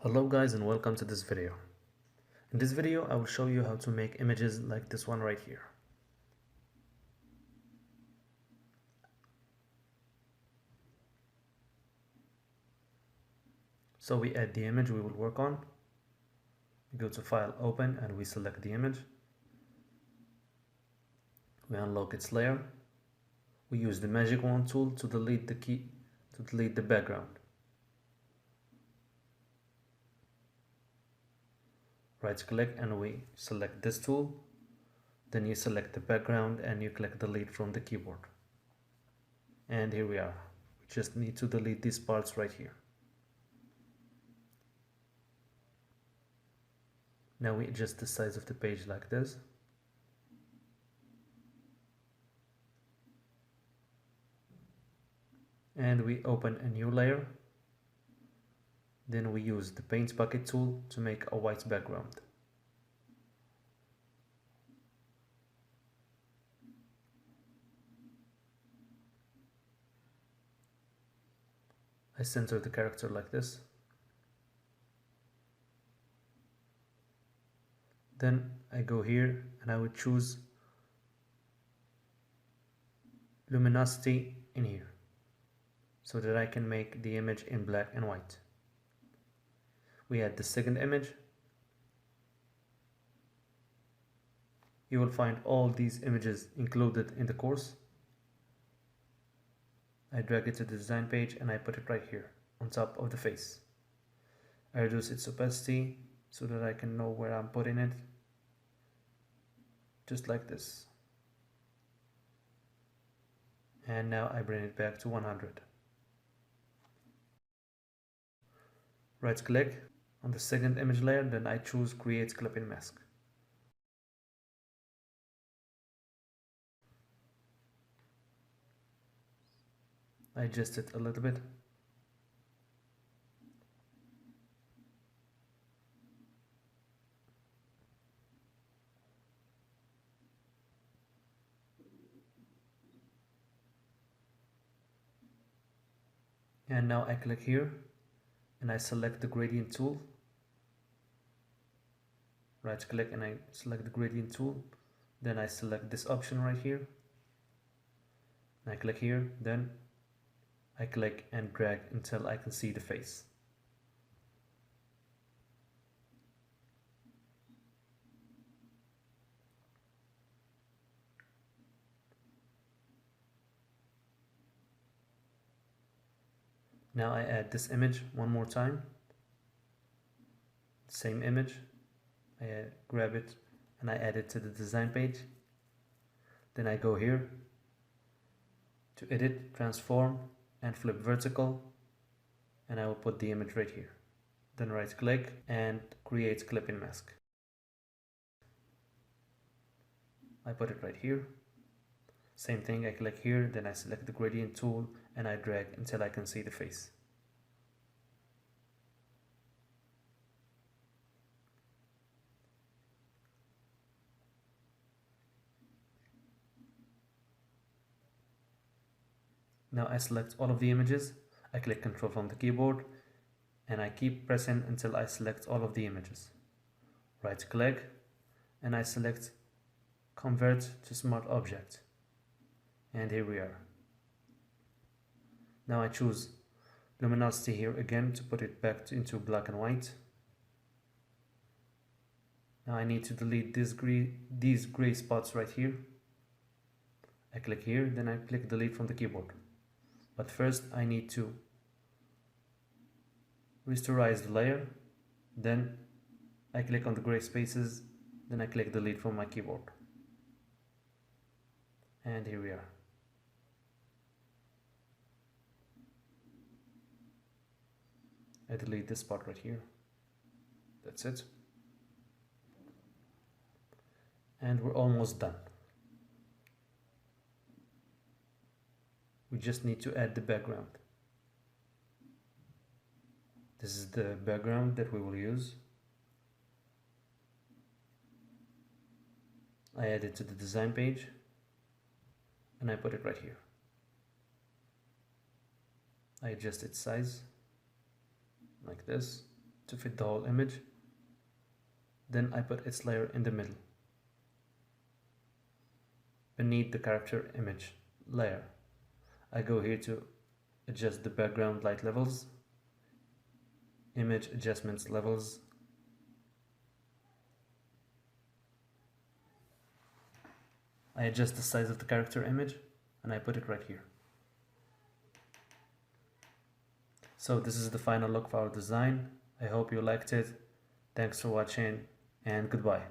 Hello guys and welcome to this video. In this video I will show you how to make images like this one right here. So we add the image we will work on. We go to File, Open, and we select the image. We unlock its layer. We use the magic wand tool to delete the background. Right click and we select this tool. Then you select the background and you click delete from the keyboard. And here we are. We just need to delete these parts right here. Now we adjust the size of the page like this. And we open a new layer. Then we use the paint bucket tool to make a white background. I center the character like this. Then I go here and I would choose luminosity in here so that I can make the image in black and white. We add the second image. You will find all these images included in the course. I drag it to the design page and I put it right here on top of the face. I reduce its opacity so that I can know where I'm putting it, just like this. And now I bring it back to 100. Right click on the second image layer, then I choose Create Clipping Mask. I adjust it a little bit. And now I click here and I select the gradient tool. Right click and I select the gradient tool. Then I select this option right here. And I click here, then I click and drag until I can see the face. Now I add this image one more time. Same image. I grab it and I add it to the design page. Then I go here to edit, transform, and flip vertical, and I will put the image right here. Then right click and create clipping mask. I put it right here. Same thing, I click here, then I select the gradient tool and I drag until I can see the face. Now I select all of the images. I click Ctrl from the keyboard and I keep pressing until I select all of the images. Right click and I select Convert to Smart Object. And here we are. Now I choose luminosity here again to put it back into black and white. Now I need to delete these gray spots right here. I click here, then I click delete from the keyboard. But first I need to rasterize the layer, then I click on the gray spaces, then I click delete from my keyboard. And here we are. I delete this part right here. That's it. And we're almost done. We just need to add the background. This is the background that we will use. I add it to the design page and I put it right here. I adjust its size like this. to fit the whole image. Then I put its layer in the middle, beneath the character image layer. I go here to adjust the background light levels, image adjustments levels, I adjust the size of the character image and I put it right here. So this is the final look for our design. I hope you liked it. Thanks for watching and goodbye.